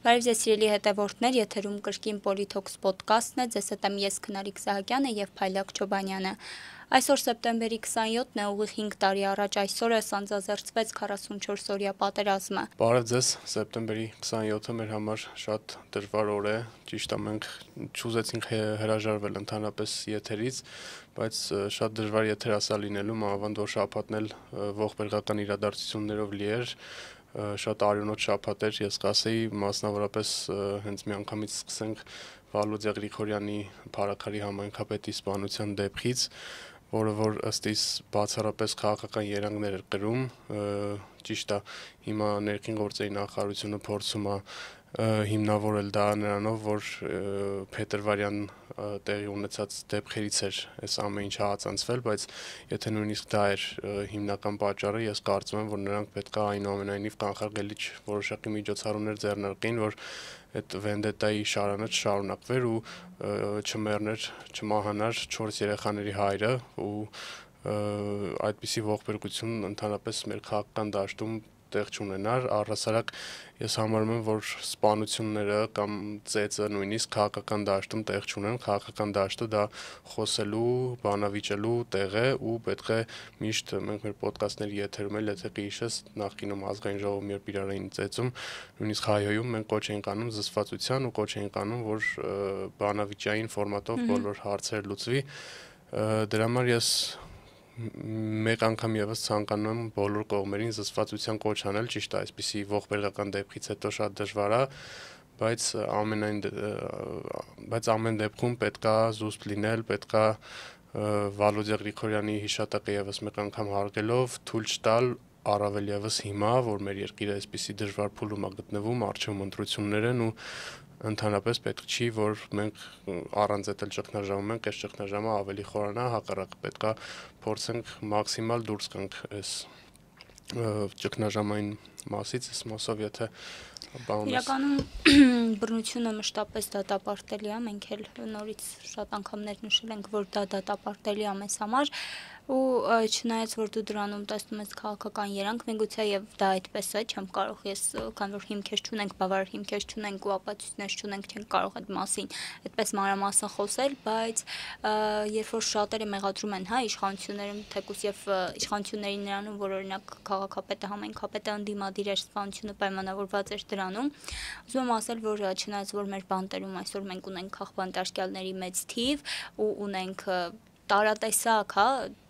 Բարև ձեզ սիրելի հետևորդներ, եթերում կրկին Politox podcast-ն է, ձեզ հետ եմ ես Քնարիկ Սահակյանը եւ Փայլակ Չոբանյանը։ Այսօր սեպտեմբերի 27-ն է, ուղիղ 5 տարի առաջ այսօրը սանձազերծվեց 44-օրյա պատերազմը։ Բարև ձեզ, սեպտեմբերի 27-ը մեր համար շատ դժվար օր է, ճիշտ է, մենք չուզեցինք հրաժարվել ընդհանրապես եթերից, բայց շատ դժվար եթերասա լինելու, մանավանդ որ շաբաթն էլ ողբերգական իրադարձություններով լի էր, շատ արյունոտ շաբաթ էր, ես կասեի, մասնավորապես հենց միանգամից սկսենք Վալոդիա Գրիգորյանի Փարաքարի համայնքապետի սպանության դեպքից, որը որ ըստ իս բացառապես քաղաքական երանգներ էր կրում, ճիշտ է, հիմա ներքին գործերի նախարարությունը փորձում է հիմնավորել դա նրանով, որ փետրվարյան տեղի ունեցած դեպքերից էր այս ամեն ինչը հացանցվել, բայց եթե նույնիսկ դա էր հիմնական պատճառը, ես կարծում եմ, որ նրանք պետք է այնուամենայնիվ կանխարգելիչ որոշակի միջոցառումներ ձեռնարկեին, որ այդ վենդետայի շարանը չշարունակվեր ու չմեռներ, չմահանար 4 երեխաների հայրը ու այդպիսի ողբերգություն ընդհանրապես մեր քաղաքական դաշտում տեղ չունենար, առհասարակ ես համարում եմ, որ սպանությունները կամ ծեծը նույնիսկ քաղաքական դաշտում տեղ չունեն, քաղաքական դաշտը դա խոսելու, բանավիճելու տեղ է ու պետք է միշտ մենք մեր ոդկասթների եթերում էլ եթե կհիշես նախկինում ազգային ժողովում երբ իրար էին ծեծում, նույնիսկ հայոյում մենք կոչ էինք անում զսպվածության ու կոչ էինք անում, որ բանավիճային ֆորմատով բոլոր հարցերը լուծվի, դրա համար ես մեկ անգամ եւս ցանկանում եմ բոլոր կողմերին զսպվածության կոչ անել, ճիշտ է, այսպիսի ողբերգական դեպքից հետո շատ դժվար է, բայց ամեն դեպքում պետքա զուսպ լինել, պետքա Վալոդիա Գրիգորյանի հիշատակը եւս մեկ անգամ հարգելով թույլ չտալ առավել եւս հիմա, որ մեր երկիրը այսպիսի դժվար փուլում է գտնվում, առջևում ընտրություններ են ու ընդհանրապես պետք չի, որ մենք առանց էլ ճգնաժամում ենք, այս ճգնաժամը ավելի խորանա, հակառակը պետքա փորձենք մաքսիմալ դուրս գանք այս ճգնաժամային մասից, այս մասով եթե Իրականում բռնությունը մշտապես դատապարտելի է, մենք էլ նորից շատ անգամներ նշել ենք, որ դա դատապարտելի է մեզ համար ու չնայած որ դու դրանում տեսնում ես քաղաքական երանգ, միգուցե եւ դա այդպես է, չեմ կարող ես, քանի որ հիմքեր չունենք, բավարար հիմքեր չունենք ու ապացույցներ չունենք, չենք կարող այդ մասին այդպես մանրամասն խոսել, բայց երբ որ շատերը մեղադրում են, հա, իշխանություններում, թեկուզ եւ իշխանություններին նրանում, որ օրինակ քաղաքապետը, համայնքապետը ընդդիմադիր էր, սպանությունը պայմանավորված էր դրանում, ուզում եմ ասել, որ չնայած որ մեր բանտերում այսօր մենք ունենք քաղբանտարկյալների մեծ թիվ ու ունենք տարատեսակ, հա,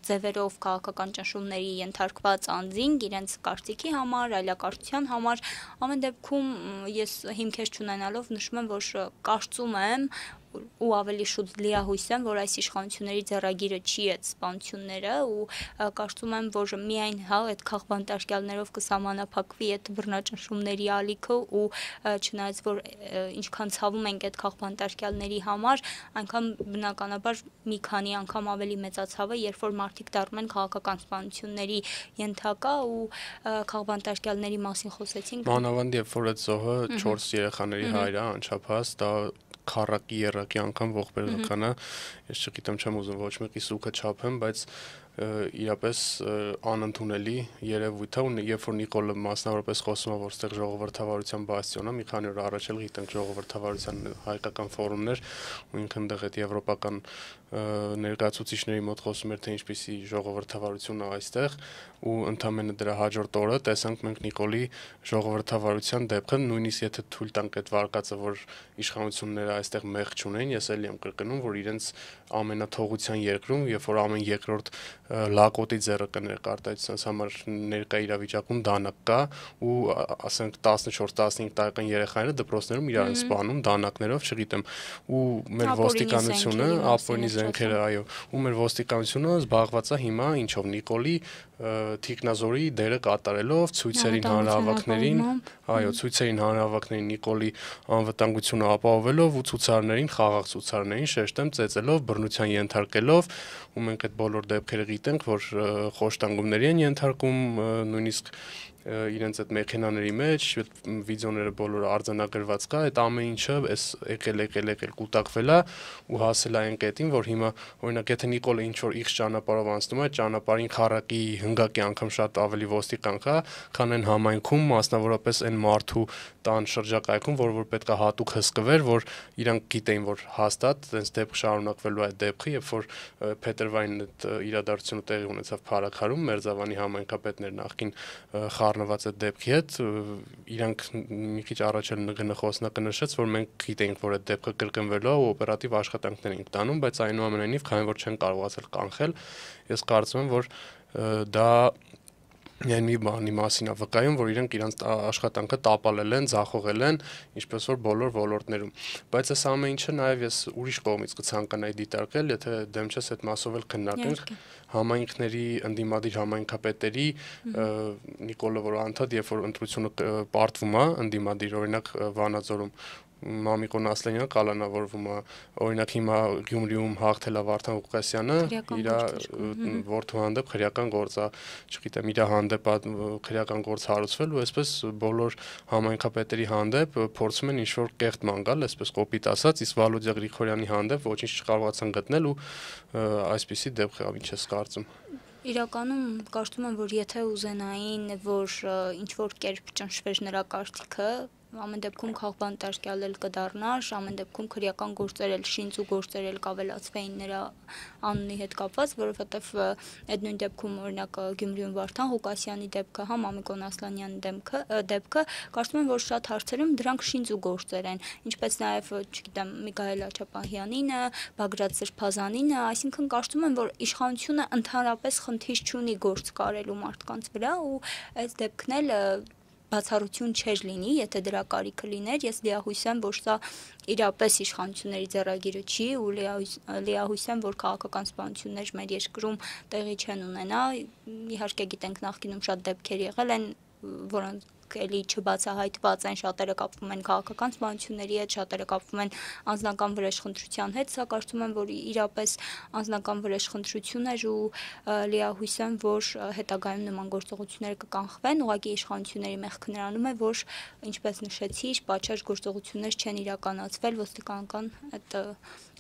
ձևերով քաղաքական ճնշումների ենթարկված անձինք իրենց կարծիքի համար, այլակարծության համար, ամեն դեպքում ես հիմքեր չունենալով նշում եմ, որ կարծում եմ ու ավելի շուտ լիահույս եմ, որ այս իշխանությունների ձեռագիրը չի այդ սպանությունները ու կարծում եմ, որ միայն հա այդ քաղբանտարկյալներով կսահմանափակվի այդ բռնաճնշումների ալիքը ու չնայած որ ինչքան ցավում ենք այդ քաղբանտարկյալների համար, այնքան բնականաբար մի քանի անգամ ավելի մեծացավ է, երբ որ մարդիկ դառնում են քաղաքական սպանությունների ենթակա ու քաղբանտարկյալների մասին խոսեցինք։ Մանավանդ երբ որ այդ զոհը 4 երեխաների հայր է անչափահաս, դա քառակի երակի անգամ ողբերգական է, ես չգիտեմ չեմ ուզում ոչ մեկի սուքը չափեմ, բայց իրապես անընդունելի երևույթ է ու երբ որ Նիկոլը մասնավորապես խոսում է, որ ստեղ ժողովրդավարության բաստիոն է, մի քանի օր առաջ էլ գիտենք ժողովրդավարության հայկական ֆորումներ ու ինքն դեռ այդ եվրոպական ներկայացուցիչների մոտ խոսում էր թե ինչպիսի ժողովրդավարություն է այստեղ ու ընդամենը դրա հաջորդ օրը տեսանք մենք Նիկոլի ժողովրդավարության դեպքը, նույնիսկ եթե թույլ տանք այդ վարկածը, որ իշխանությունները այստեղ մեղք չունեն, ես էլի եմ կրկնում, որ իրենց ամենաթողության երկրում, երբ որ ամեն երկրորդ լակոտի ձեռը կներկարտացնես համար ներկա իրավիճակում դանակ կա ու ասենք 14-15 տարեկան երեխաները դպրոցներում իրար են սպանում դանակներով, չգիտեմ, ու մեր ոստիկանությունը, ապօրինի զենքերը, այո, ու մեր ոստիկանությունը զբաղված է հիմա ինչով Նիկոլի թիկնազորի դերը կատարելով ցույցերին հանրահավաքներին, այո, ցույցերին հանրահավաքներին Նիկոլի անվտանգությունը ապահովելով ու ցուցարարներին, խաղաղ ցուցարարներին շեշտեմ ծեծելով, բռնության ենթարկելով, ու մենք այդ բոլոր դեպքերը գիտենք, որ խոշտանգումների են ենթարկում, նույնիսկ իրենց այդ մեքենաների մեջ, վիդեոները բոլորը արձանագրված կա, այդ ամեն ինչը էս եկել կուտակվել է ու հասել է այն կետին, որ հիմա օրինակ եթե Նիկոլը ինչ որ X ճանապարհով անցնում է, ճանապարհին քառակի հնգակի անգամ շատ ավելի ոստիկան կա, քան այն համայնքում, մասնավորապես այն մարդու տան շրջակայքում, որ պետք է հատուկ հսկվեր, որ իրանք գիտեին, որ հաստատ այնպես դեպք շարունակվելու է այդ դեպքը, երբ որ փետրվարին այդ իրադարձությունը տեղի ունեցավ Փարաքարում, Մերձավանի համայնքապետներ նախքին խառնված այդ դեպքի հետ, իրանք մի քիչ առաջ էլ գնահոսնակը նշեց, որ մենք գիտեինք, որ այդ դեպքը կրկնվելու է ու օպերատիվ աշխատանքներ ենք տանում, բայց այնուամենայնիվ, քանի որ չեն կարողացել կանխել, ես կարծում եմ, որ դա Միայն մի բանի մասին է վկայում, որ իրենք իրանց աշխատանքը տապալել են, ձախողել են, ինչպես որ բոլոր ոլորտներում։ Բայց այս ամեն ինչը նաև ես ուրիշ կողմից կցանկանայի դիտարկել, եթե դեմ չես այդ մասով էլ քննարկենք համայնքների ընդդիմադիր համայնքապետերի Նիկոլը որ անդադ, երբ որ ընտրությունը պարտվում է ընդդիմադիր, օրինակ Վանաձորում Մամիկոն Ասլանյանը կալանավորվում է, օրինակ հիմա Գյումրիում հաղթել է Վարդան Ղուկասյանը, իր որդու հանդեպ քրեական գործ է, չգիտեմ, իր հանդեպ քրեական գործ հարուցվել ու այսպես բոլոր համայնքապետերի հանդեպ փորձում են ինչ-որ կեղտման գալ, այսպես կոպիտ ասած, իսկ Վալոդիա Գրիգորյանի հանդեպ ոչինչ չկարողացան գտնել ու այսպիսի դեպք եղավ, ինչ ես կարծում։ Իրականում կարծում եմ, որ եթե ուզենային, որ ինչ-որ կերպ ճնշվեր նրա կարծիքը, ամեն դեպքում քաղբան տաշկյալել կդառնար, ամեն դեպքում քրեական գործեր էլ շինծ ու գործեր էլ կավելացվեին նրա անունի հետ կապված, որովհետև այդ նույն դեպքում օրինակ Գյումրիում Վարդան Ղուկասյանի դեպքը, հա Մամիկոն Ասլանյանի դեպքը, կարծում եմ, որ շատ հարցերում դրանք շինծ ու գործեր են, ինչպես նաև, չգիտեմ, Միքայել Աչապահյանինը, Բագրատ Սրբազանինը, այսինքն կարծում եմ, որ իշխանությունը ընդհանրապես խնդիր չունի գործ կարելու մարդկանց վրա ու այս դեպքն էլ բացառություն չէր լինի, եթե դրա կարիքը լիներ, ես լիահույս եմ, որ սա իրապես իշխանությունների ձեռագիրը չի ու լիահույս եմ, որ քաղաքական սպանություններ մեր երկրում տեղի չեն ունենա, իհարկե գիտենք նախկինում շատ դեպքեր եղել են, որոնք էլի չբացահայտված են, շատերը կապվում են քաղաքական սպանությունների հետ, շատերը կապվում են անձնական վրեժխնդրության հետ, սա կարծում եմ, որ իրապես անձնական վրեժխնդրություն էր ու լիահույս եմ, որ հետագայում նման գործողությունները կկանխվեն, ուղղակի իշխանությունների մեղքը նրանում է, որ ինչպես նշեցի, պատշաճ գործողություններ չեն իրականացվել ոստիկանական այդ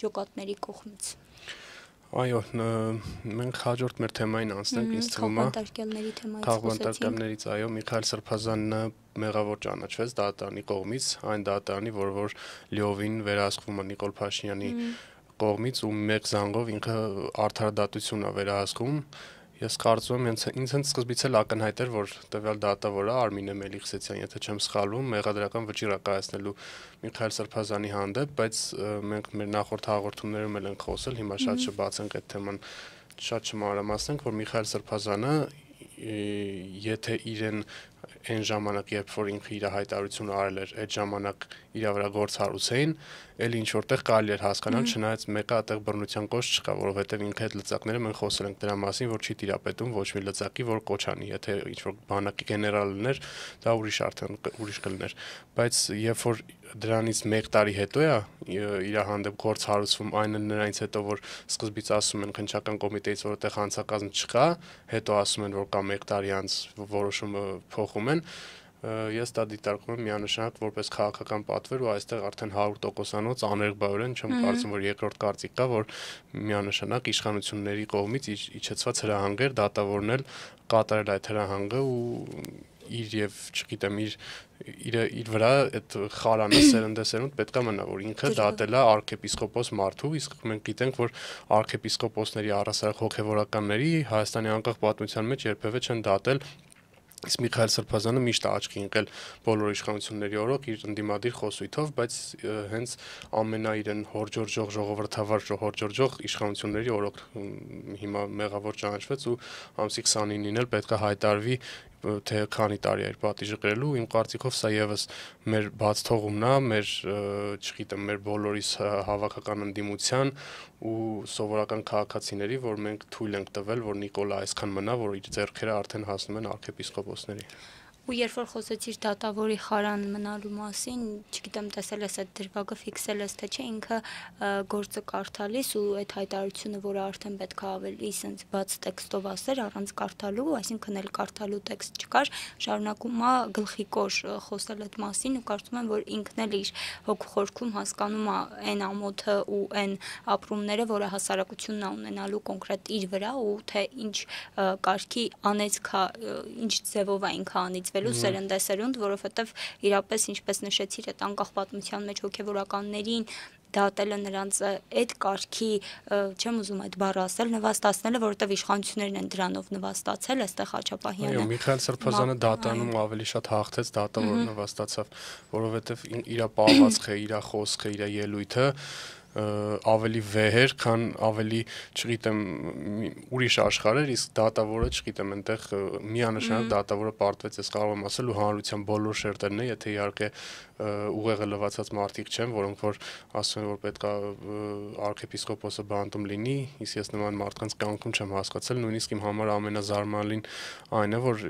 ջոկատների կողմից։ Այո, մենք հաջորդ մեր թեմային անցնենք, ինձ թվում է քաղաքականներից, այո, Միքայել Սրբազանը մեղավոր ճանաչվեց դատարանի կողմից, այն դատարանի, որ լիովին վերահսկվում է Նիկոլ Փաշինյանի կողմից ու մեկ զանգով ինքը արդարադատություն է վերահսկում։ Ես կարծում եմ, ինձ հենց սկզբից էլ ակնհայտ էր, որ տվյալ դատավորը Արմինե Մելիքսեցյան, եթե չեմ սխալվում, մեղադրական վճիռ է կայացնելու Միքայել Սրբազանի հանդեպ, բայց մենք մեր նախորդ հաղորդումներում էլ ենք խոսել, հիմա շատ չբացենք այդ թեման, շատ չմանրամասնենք, որ Միքայել Սրբազանը, եթե իրեն այն ժամանակ, երբ որ ինքը իր հայտարարությունը արել էր, այդ ժամանակ իր վրա գործ հարուցեին, էլ ինչ որտեղ կարելի էր հասկանալ, չնայած մեկը այդտեղ բռնության կոչ չկա, որովհետև ինքը այդ լծակները մենք խոսել ենք դրա մասին, որ չի տիրապետում ոչ մի լծակի, որ կոչ անի, եթե ինչ որ բանակի գեներալ լիներ, դա ուրիշ կլիներ, բայց երբ որ դրանից 1 տարի հետո է իր հանդեպ գործ հարուցվում, այն նրանից հետո որ սկզբից ասում են քննչական կոմիտեից, որ այդտեղ հանցակազմ չկա, հետո ասում են, որ կա 1 տարի անց որոշումը փոխում են, ես դա դիտարկում եմ միանշանակ որպես քաղաքական պատվեր ու այստեղ արդեն 100%-անոց աներկբայորեն չեմ կարծում, որ երկրորդ կարծիք կա, որ միանշանակ իշխանությունների կողմից իջեցված հրահանգեր դատավորն էլ կատարել այդ հրահանգը ու իր եւ չգիտեմ իր վրա այդ խարանը սերնդեսերունդ պետքա մնա, որ ինքը դատել է arczepiskopos մարդու, իսկ մենք գիտենք, որ arczepiskoposների առասարակ հոգեվորականների Հայաստանի անկախ պատմության մեջ երբևէ չեն դատել. Իսկ Միքայել Սրբազանը միշտ աչքի ընկել բոլոր իշխանությունների օրոք իր ընդդիմադիր խոսույթով, բայց հենց ամենաիրեն հորջորժող ժողովրդավար հորջորժող իշխանությունների օրոք հիմա մեղավոր ճանաչվեց ու ամսի 29-ին էլ պետք է հայտարվի թե քանի տարի էր պատիժը կրելու, իմ կարծիքով սա եւս մեր բաց թողումն է, մեր չգիտեմ, մեր բոլորիս հավաքական ընդդիմության ու սովորական քաղաքացիների, որ մենք թույլ ենք տվել, որ Նիկոլը այսքան մնա, որ իր ձեռքերը արդեն հասնում են arczepiskoposների։ Ու երբ որ խոսեցիր դատավորի խարան մնալու մասին, չգիտեմ, տեսել ես այդ դրվագը, ֆիքսել ես թե չէ, ինքը գործը կարդալիս ու այդ հայտարարությունը, որը արդեն պետք է ավելի sense բաց տեքստով ասեր, առանց կարդալու, այսինքն էլ կարդալու տեքստ չկար, շարունակում է գլխիկոր խոսել այդ մասին ու կարծում եմ, որ ինքն էլ իր հոգու խորքում հասկանում է այն ամոթը ու այն ապրումները, որը հասարակությունն է ունենալու կոնկրետ իր վրա ու թե ինչ կարգի անեցքա, ինչ ձևով է ինքը անիծվելու սերնդեսերունդ, որովհետև իրապես ինչպես նշեցիր, այդ անկախ պատմության մեջ հոգևորականներին դատելը նրանց այդ կարգի, չեմ ուզում այդ բառը ասել, նվաստացնելը, որովհետև իշխանություններն են դրանով նվաստացել, այստեղ Հաչապահյանը։ Այո, Միքայել Սրբազանը դատանում ավելի շատ հաղթեց դատավորը նվաստացավ, որովհետև իր պահվածքը, իր խոսքը, իր ելույթը ավելի վեհեր, քան ավելի, չգիտեմ, ուրիշ աշխարհեր, իսկ դատավորը, չգիտեմ, այնտեղ միանշանակ դատավորը պարտվեց, ես կարող եմ ասել, ու հանրության բոլոր շերտերն է, եթե իհարկե ուղեղը լվացած մարդիկ չեն, որոնք որ ասում են, որ պետքա arczepiskopos-ը բանտում լինի, իսկ ես նման մարդկանց կյանքում չեմ հասկացել, նույնիսկ իմ համար ամենազարմանալին այն է, որ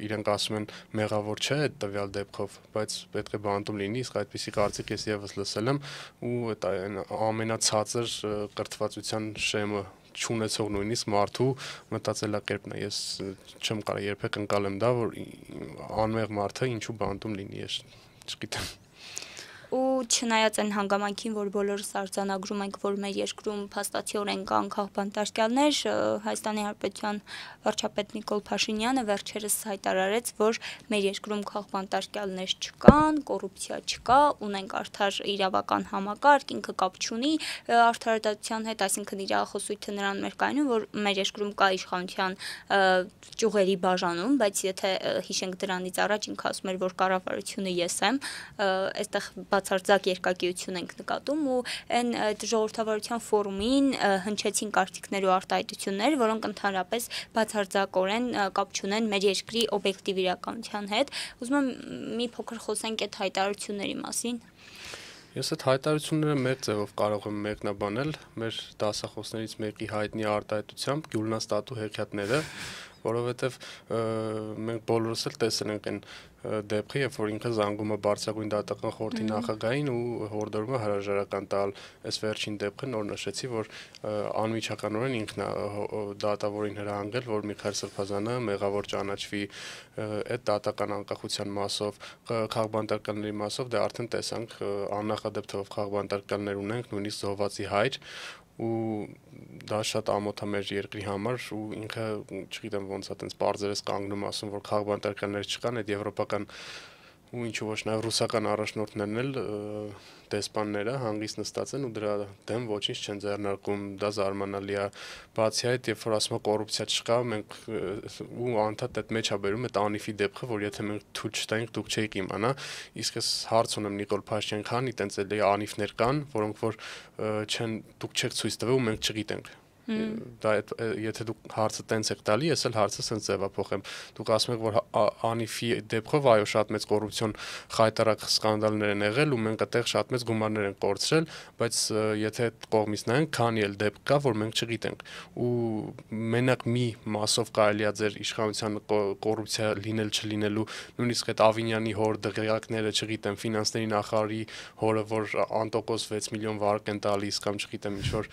իրենք ասում են մեղավոր չէ այդ տվյալ դեպքով, բայց պետք է բանտում լինի, իսկ այդպիսի կարծիք ես եւս լսել եմ ու այդ ամենացածր կրթվածության շեմը չունեցող նույնիսկ մարդու մտածելակերպն է, ես չեմ կարող երբեք ընկալեմ դա, որ անմեղ մարդը ինչու բանտում լինի, ես չգիտեմ։ Ու չնայած այն հանգամանքին, որ բոլորս արձանագրում ենք, որ մեր երկրում փաստացիորեն կան քաղբանտարկյալներ, Հայաստանի Հանրապետության վարչապետ Նիկոլ Փաշինյանը վերջերս հայտարարեց, որ մեր երկրում քաղբանտարկյալներ չկան, կոռուպցիա չկա, ունենք արդար իրավական համակարգ, ինքը կապ չունի արդարադատության հետ, այսինքն իր խոսույթը նրան մերկայանում, որ մեր երկրում կա իշխանության ճյուղերի բաժանում, բայց եթե հիշենք դրանից առաջ ինքը ասում էր, որ կառավարությունը ես եմ, այստեղ բացարձակ երկակիություն ենք նկատում ու այն ժողովրդավարության ֆորումին հնչեցին կարծիքներ ու արտահայտություններ, որոնք ընդհանրապես բացարձակորեն կապ չունեն մեր երկրի օբյեկտիվ իրականության հետ։ Ուզում եմ մի փոքր խոսենք այդ հայտարարությունների մասին։ Ես այդ հայտարարությունները մեկ ձևով կարող եմ մեկնաբանել մեր դասախոսներից մեկի հայտնի արտահայտությամբ Գյուլնաստատու հեքիաթները, որովհետև մենք բոլորս էլ տեսել ենք այն դեպքը, երբ որ ինքը զանգում է բարձրագույն դատական խորհրդի նախագահին ու հորդորում է հրաժարական տալ, այս վերջին դեպքը նոր նշեցի, որ անմիջականորեն ինքն է դատավորին հրահանգել, որ Միքայել Սրբազանը մեղավոր ճանաչվի այդ դատական անկախության մասով, քաղբանտարկյալների մասով, դե արդեն տեսանք աննախադեպ թվով քաղբանտարկյալներ ունենք, նույնիսկ Զոհվածի հայր ու դա շատ ամոթ է մեր երկրի համար ու ինքը, չգիտեմ ոնց է այդպես բարձրես կանգնում ասում, որ քաղբանտարկյալներ չկան, այդ եվրոպական ու ինչու ոչ նաև ռուսական առաջնորդներն էլ դեսպանները հանգիստ նստած են ու դրա դեմ ոչինչ չեն ձեռնարկում, դա զարմանալի է, բացի այդ, երբ որ ասում է կոռուպցիա չկա, մենք ու անդադ այդ մեջ է բերում այդ Անիֆի դեպքը, որ եթե մենք թույլ չտայինք, դուք չէիք իմանա, իսկ ես հարց ունեմ Նիկոլ Փաշինյան, քանի տենց էլի Անիֆներ կան, որոնք որ չեն, դուք չեք ցույց տվել ու մենք չգիտենք։ Դա եթե դուք հարցը տենց եք տալի, ես էլ հարցը սենց ձևափոխեմ։ Դուք ասում եք, որ Անիֆի դեպքով այո շատ մեծ կոռուպցիոն խայտարակ սկանդալներ են եղել ու մենք այդտեղ շատ մեծ գումարներ են կորցրել, բայց եթե այդ կողմից նայենք, քանի էլ դեպք կա, որ մենք չգիտենք։ Ու մենակ մի մասով կարելի է ձեր իշխանության կոռուպցիա լինել չլինելու, նույնիսկ այդ Ավինյանի հոր դղյակները, չգիտեմ, ֆինանսների նախարարի հորը, որ անտոկոս 6 միլիոն վարկ են տալիս կամ չգիտեմ ինչ որ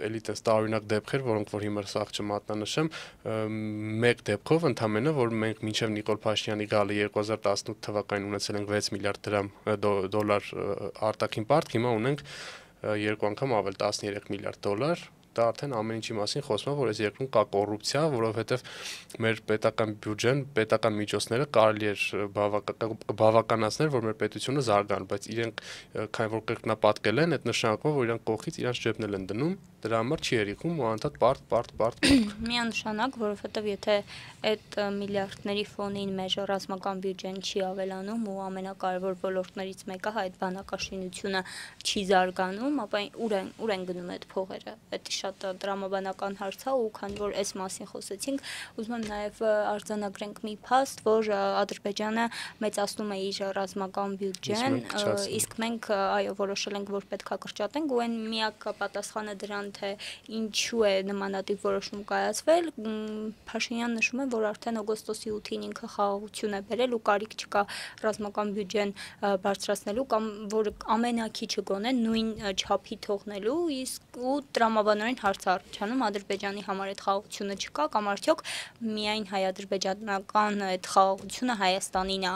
էլի տես տարօրինակ դեպքեր, որոնք որ հիմա սաղ չմատնանշեմ, մեկ դեպքով ընդամենը, որ մենք մինչև Նիկոլ Փաշինյանի գալը 2018 թվականին ունեցել ենք 6 միլիարդ դոլար արտաքին պարտք, հիմա ունենք երկու անգամ ավել 13 միլիարդ դոլար, դա արդեն ամեն ինչի մասին խոսում է, որ այս երկրում կա կոռուպցիա, որովհետև մեր պետական բյուջեն, պետական միջոցները կարելի էր բավականացնել, որ մեր պետությունը զարգանա, բայց իրենք քանի որ կրկնապատկել են, այդ նշանակում է, որ իրենք կողքից իրանց ջեբն են դնում, դրա համար չի երիքում ու անդադ պարտ։ Միանշանակ, որովհետև եթե այդ միլիարդների ֆոնին մեր ռազմական բյուջեն չի ավելանում ու ամենակարևոր ոլորտներից մեկը այդ բանակաշինությունը չի զարգանում, ապա ուր են գնում այդ փողերը։ Դա շատ տրամաբանական հարց է ու քանի որ այս մասին խոսեցինք, ուզում եմ նաև արձանագրենք մի փաստ, որ Ադրբեջանը մեծացնում է իր ռազմական բյուջեն, իսկ մենք այո որոշել ենք, որ պետք է կրճատենք ու այն միակ պատասխանը դրան, թե ինչու է նմանատիպ որոշում կայացվել, Փաշինյանն նշում է, որ արդեն օգոստոսի 8-ին ինքը խաղաղություն է բերել ու կարիք չկա ռազմական բյուջեն բարձրացնելու կամ որ ամենակիչը գոնե նույն չափի թողնելու, իսկ ու տրամաբանորեն հարց առաջանում Ադրբեջանի համար այդ խաղաղությունը չկա կամ արդյոք միայն հայ-ադրբեջանական այդ խաղաղությունը Հայաստանին է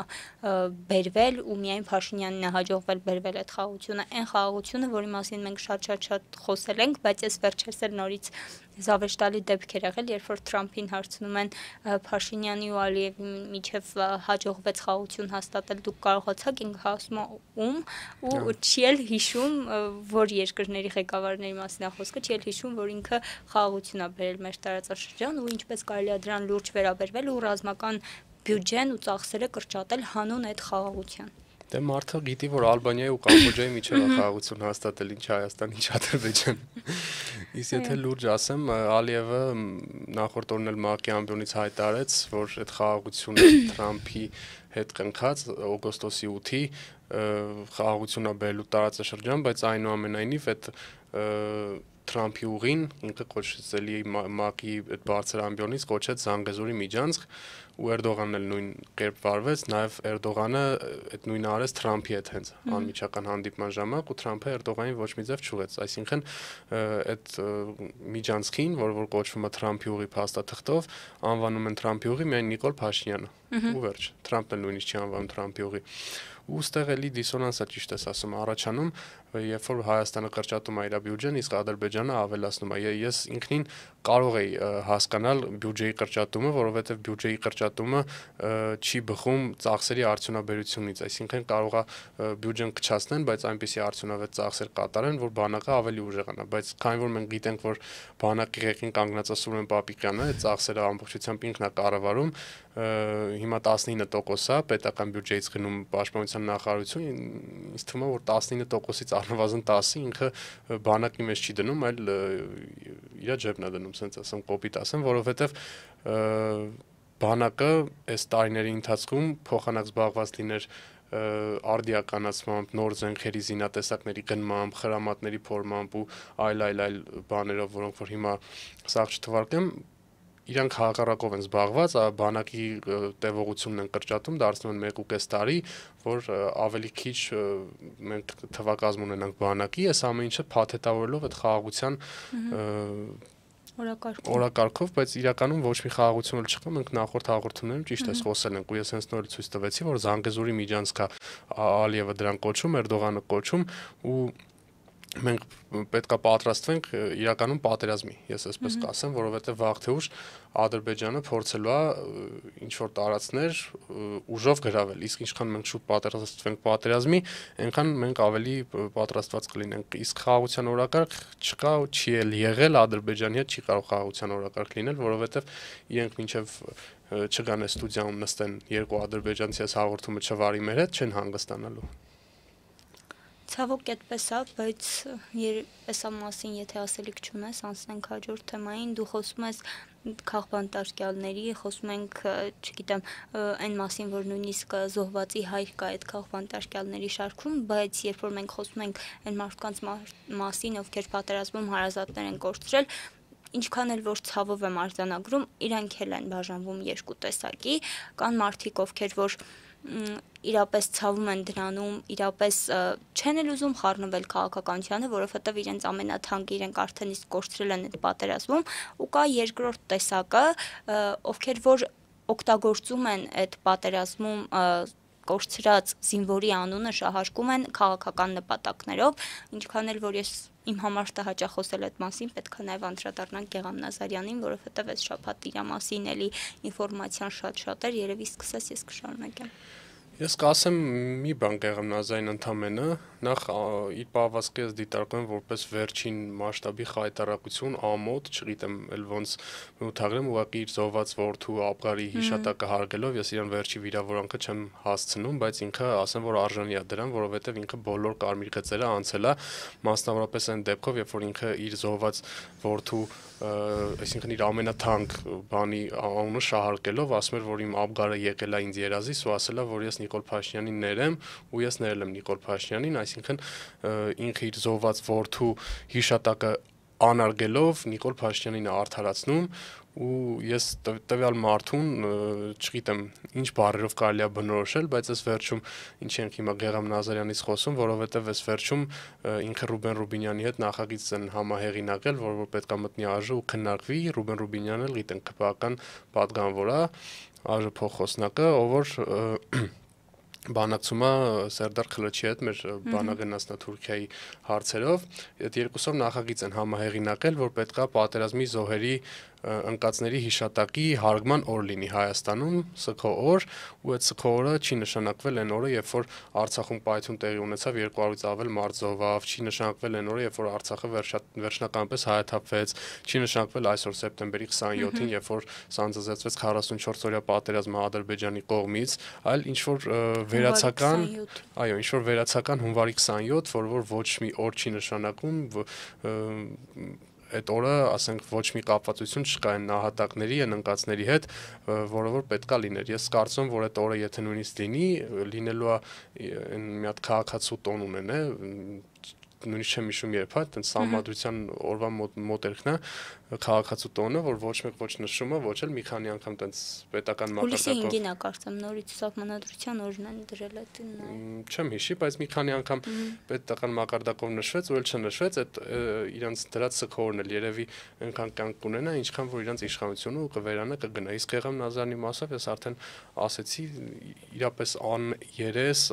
բերվել ու միայն Փաշինյանին է հաջողվել բերվել այդ խաղաղությունը, այն խաղաղությունը, որի մասին մենք շատ խոսել ենք, բայց այս վերջերս էլ նորից զավեշտալի դեպք էր եղել, երբ որ Թրամփին հարցնում են Փաշինյանի ու Ալիևի միջև հաջողվեց խաղաղություն հաստատել, դուք կարողացաք, ինքը ասում է ում ու չի էլ հիշում, որ երկրների ղեկավարների մասին է խոսքը, չի էլ հիշում, որ ինքը խաղաղություն է բերել մեր տարածաշրջան ու ինչպես կարելի է դրան լուրջ վերաբերվել ու ռազմական բյուջեն ու ծախսերը կրճատել հանուն այդ խաղաղության։ Դե մարդը գիտի, որ Ալբանիայի ու Կամբոջայի միջև է խաղաղություն հաստատել, ինչ Հայաստան, ինչ Ադրբեջան։ Իսկ եթե լուրջ ասեմ, Ալիևը նախորդ օրն էլ ՄԱԿ-ի ամբիոնից հայտարարեց, որ այդ խաղաղությունը Թրամփի հետ կնքած օգոստոսի 8-ի խաղաղություն է բերելու տարածաշրջան, բայց այնուամենայնիվ այդ Թրամփի ուղին ինքը կոչեց էլի ՄԱԿ-ի այդ բարձր ամբիոնից կոչեց Զանգեզուրի միջանցք ու Էրդողանն էլ նույն կերպ վարվեց, նաև Էրդողանը այդ նույնը արեց Թրամփի հետ հենց անմիջական հանդիպման ժամանակ ու Թրամփը Էրդողանին ոչ մի ձև չուղեց, այսինքն այդ միջանցքին, որ կոչվում է Թրամփի ուղի փաստաթղթով, անվանում են Թրամփի ուղի միայն Նիկոլ Փաշինյանը ու վերջ, Թրամփն էլ նույնիսկ չի անվանում Թրամփի ուղի ու ստեղ էլի դիսոնանսա ճիշտ ես ասում առաջանում, երբ որ Հայաստանը կրճատում է իր բյուջեն, իսկ Ադրբեջանը ավելացնում է։ Ես ինքնին կարող էի հասկանալ բյուջեի կրճատումը, որովհետև բյուջեի կրճատումը չի բխում ծախսերի արդյունաբերությունից, այսինքն կարող է բյուջեն կչացնեն, բայց այնպիսի արդյունավետ ծախսեր կատարեն, որ բանակը ավելի ուժեղանա, բայց քանի որ մենք գիտենք, որ բանակի ղեկին կանգնած է Սուրեն Պապիկյանը, այդ ծախսերը ամբողջությամբ ինքն է կառավարում, հիմա 19% է պետական բյուջեից գնում պաշտպանության նախարարություն, ինձ թվում է, որ 19%-ից առնվազն 10-ը ինքը բանակի մեջ չի դնում, այլ իր ջեբն է դնում, ասենց ասեմ, կոպիտ ասեմ, որովհետև բանակը այս տարիների ընթացքում փոխանակ զբաղված լիներ արդիականացմամբ, նոր զենքերի զինատեսակների գնմամբ, խրամատների փորմամբ ու այլ բաներով, որոնք որ հիմա սաղ չթվարկեմ, իրանք հակառակով են զբաղված, բանակի տևողությունն են կրճատում, դարձնում են 1.5 տարի, որ ավելի քիչ մենք թվակազմ ունենանք բանակի, այս ամեն ինչը փաթեթավորելով այդ խաղաղության օրակարգով, բայց իրականում ոչ մի խաղաղություն էլ չկա, մենք նախորդ հաղորդումներում ճիշտ ես խոսել ենք ու ես հենց նոր ցույց տվեցի, որ Զանգեզուրի միջանցքա Ալիևը դրան կոչում, Էրդողանը կոչում ու մենք պետք է պատրաստվենք իրականում պատերազմի, ես այսպես կասեմ, որովհետև վաղ թե ուշ Ադրբեջանը փորձելու է ինչ որ տարածքներ ուժով գրավել, իսկ ինչքան մենք շուտ պատրաստվենք պատերազմի, այնքան մենք ավելի պատրաստված կլինենք, իսկ խաղաղության օրակարգ չկա ու չի էլ եղել Ադրբեջանի հետ չի կարող խաղաղության օրակարգ լինել, որովհետև իրենք մինչև չգան է ստուդիայում նստեն երկու ադրբեջանցի այս հաղորդումը չվարի մեր հետ, չեն հանգստանալու։ Ցավոք այդպես է, բայց եսա մասին եթե ասելիք չունես, անցնենք հաջորդ թեմային, դու խոսում ես քաղբանտարկյալների, խոսում ենք, չգիտեմ, այն մասին, որ նույնիսկ զոհվածի հայր կա այդ քաղբանտարկյալների շարքում, բայց երբ որ մենք խոսում ենք այն մարդկանց մասին, ովքեր պատերազմում հարազատներ են կորցրել, ինչքան էլ որ ցավով եմ արձանագրում, իրանք էլ են բաժանվում երկու տեսակի, կան մարդիկ, ովքեր որ իրապես ցավում են դրանում, իրապես չեն էլ ուզում խառնվել քաղաքականությանը, որովհետև իրենց ամենաթանկը իրենք արդեն իսկ կորցրել են այդ պատերազմում, ու կա երկրորդ տեսակը, ովքեր որ օգտագործում են այդ պատերազմում կորցրած զինվորի անունը շահարկում են քաղաքական նպատակներով, ինչքան էլ որ ես իմ համար հաճախ խոսել այդ մասին, պետք է նաև անդրադառնանք Գեգամ Նազարյանին, որովհետև այս շաբաթ իր մասին էլի ինֆորմացիան շատ էր, երևի սկսես ես կշարունակեմ։ Ես կասեմ մի բան Գեգամ Նազարյան ընդամենը, նախ իր պահվածքը ես դիտարկում եմ որպես վերջին մասշտաբի խայտարակություն ամոթ, չգիտեմ, ել ոնց մութագրեմ, ուղղակի իր զոհված որդու ապգարի հիշատակը հարգելով ես իրան վերջի վիրավորանքը չեմ հասցնում, բայց ինքը ասեմ, որ արժանի է դրան, որովհետև ինքը բոլոր կարմիր գծերը անցել է, մասնավորապես այն դեպքով, երբ որ ինքը իր զոհված որդու, այսինքն իր ամենաթանկ բանի անունը շահարկելով ասում էր, որ իմ ապգարը եկել է ինձ երազից ու ասել է, որ ես Նիկոլ Փաշինյանին ներեմ ու ես ներել եմ Նիկոլ Փաշինյանին, այսինքն ինքը իր զոհված որդու հիշատակը անարգելով Նիկոլ Փաշինյանին է արդարացնում ու ես տվյալ մարդուն, չգիտեմ, ինչ բառերով կարելի է բնորոշել, բայց ես վերջում ինչ ենք հիմա Գեղամ Նազարյանից խոսում, որովհետև ես վերջում ինքը Ռուբեն Ռուբինյանի հետ նախագիծ են համահեղինակել, որ պետք է մտնի ԱԺ ու քննարկվի, Ռուբեն Ռուբինյանը էլ գիտենք ԿՊԱ-ական պատգամավոր է, ԱԺ փոխոսնակը, ով որ բանակցում է Սերդար Խլոչի հետ մեր բանագնացնա Թուրքիայի հարցերով, այդ երկուսով նախագիծ են համահեղինակել, որ պետքա պատերազմի զոհերի ընկածների հիշատակի հարգման օր լինի Հայաստանում, սգո օր, ու այդ սգո օրը չի նշանակվել այն օրը, երբ որ Արցախում պայթյուն տեղի ունեցավ 200-ից ավել մարդ զոհվավ, չի նշանակվել այն օրը, երբ որ Արցախը վերջնականապես հայաթափվեց, չի նշանակվել այսօր սեպտեմբերի 27-ին, երբ որ սանձազերծվեց 44-օրյա պատերազմը Ադրբեջանի կողմից, այլ ինչ որ վերացական, այո, ինչ որ վերացական հունվարի 27, որ ոչ մի օր չի նշանակում, այդ օրը, ասենք, ոչ մի կապվածություն չկա այն նահատակների, այն ընկածների հետ, որը որ պետքա լիներ։ Ես կարծում եմ, որ այդ օրը եթե նույնիսկ լինի, լինելու է մի հատ քաղաքացու տոն ունեն, նույնիսկ չեմ հիշում երբ է, այդպես սահմանադրության օրվա մոտերքն է քաղաքացու տոնը, որ ոչ մեկ ոչ նշումը, ոչ էլ մի քանի անգամ այդպես պետական մակարդակով։ Հուլիսի 5-ին է կարծեմ նորից սահմանադրության օրն են դրել այդ։ Չեմ հիշի, բայց մի քանի անգամ պետական մակարդակով նշվեց, ու էլ չնշվեց, այդ իրանց դրած սքորն էլ երևի այնքան կյանք կունենա, ինչքան որ իրանց իշխանությունը ու կվերանը կգնա։ Իսկ Գեղամ Նազարյանի մասով ես արդեն ասեցի, իրապես երես,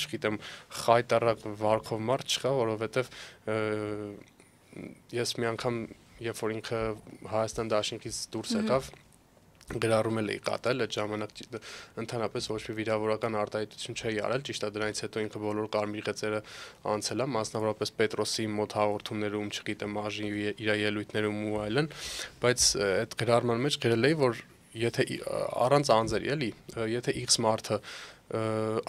չգիտեմ, խայտարակ վարքով մարդ չկա, որովհետև ես մի անգամ երբ որ ինքը Հայաստան դաշինքից դուրս եկավ, գրառում էի կատել, այդ ժամանակ ընդհանրապես ոչ մի վիրավորական արտահայտություն չէի արել, ճիշտ է դրանից հետո ինքը բոլոր կարմիր գծերը անցել է, մասնավորապես Պետրոսի մոտ հաղորդումներում, չգիտեմ, ԱԺ իր ելույթներում ու այլն, բայց այդ գրառման մեջ գրել էի, որ եթե առանց անձերի, էլի, եթե X մարդը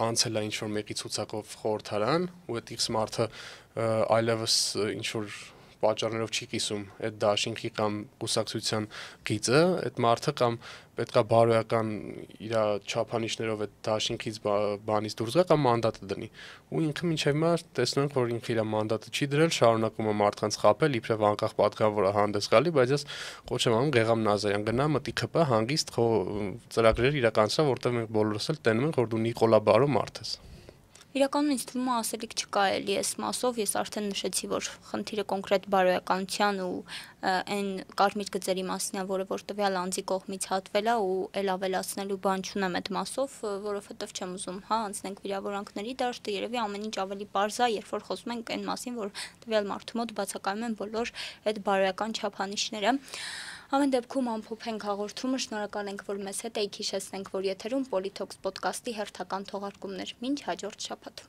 անցել է ինչ-որ մեկի ցուցակով խորհրդարան, ու այդ X մարդը այլևս ինչ-որ պատճառներով չի կիսում այդ դաշինքի կամ կուսակցության գիծը, այդ մարդը կամ պետքա բարոյական իր չափանիշներով այդ դաշինքից բանից դուրս գա կամ մանդատը դնի։ Ու ինքը մինչև հիմա տեսնում ենք, որ ինքը իր մանդատը չի դրել, շարունակում է մարդկանց խաբել, իբրև անկախ պատգամավորը հանդես գալի, բայց ես կոչ եմ անում Գեղամ Նազարյան գնա մտի ԿՊ հանգիստ ծրագրեր իրականացրա, որտեղ մենք բոլորս էլ տենում ենք, որ դու Նիկոլա Բարո մարդ ես։ Իրականում ինձ թվում է ասելիք չկա էլի այս մասով, ես արդեն նշեցի, որ խնդիրը կոնկրետ բարոյականության ու այն կարմիր գծերի մասն է, որը որ տվյալ անձի կողմից հատվել է ու ել ավելացնելու բան չունեմ այդ մասով, որովհետև չեմ ուզում, անցնենք վիրավորանքների դաշտը, երևի ամեն ինչ ավելի պարզ է, երբ որ խոսում ենք այն մասին, որ տվյալ մարդու մոտ բացակայում են բոլոր այդ բարոյական չափանիշները։ Ամեն դեպքում ամփոփենք հաղորդումը, շնորհակալ ենք, որ մեզ հետ եք, հիշեցնենք, որ եթերում Պոլիթոքս ոդկասթի հերթական թողարկումներ, մինչ հաջորդ շաբաթ։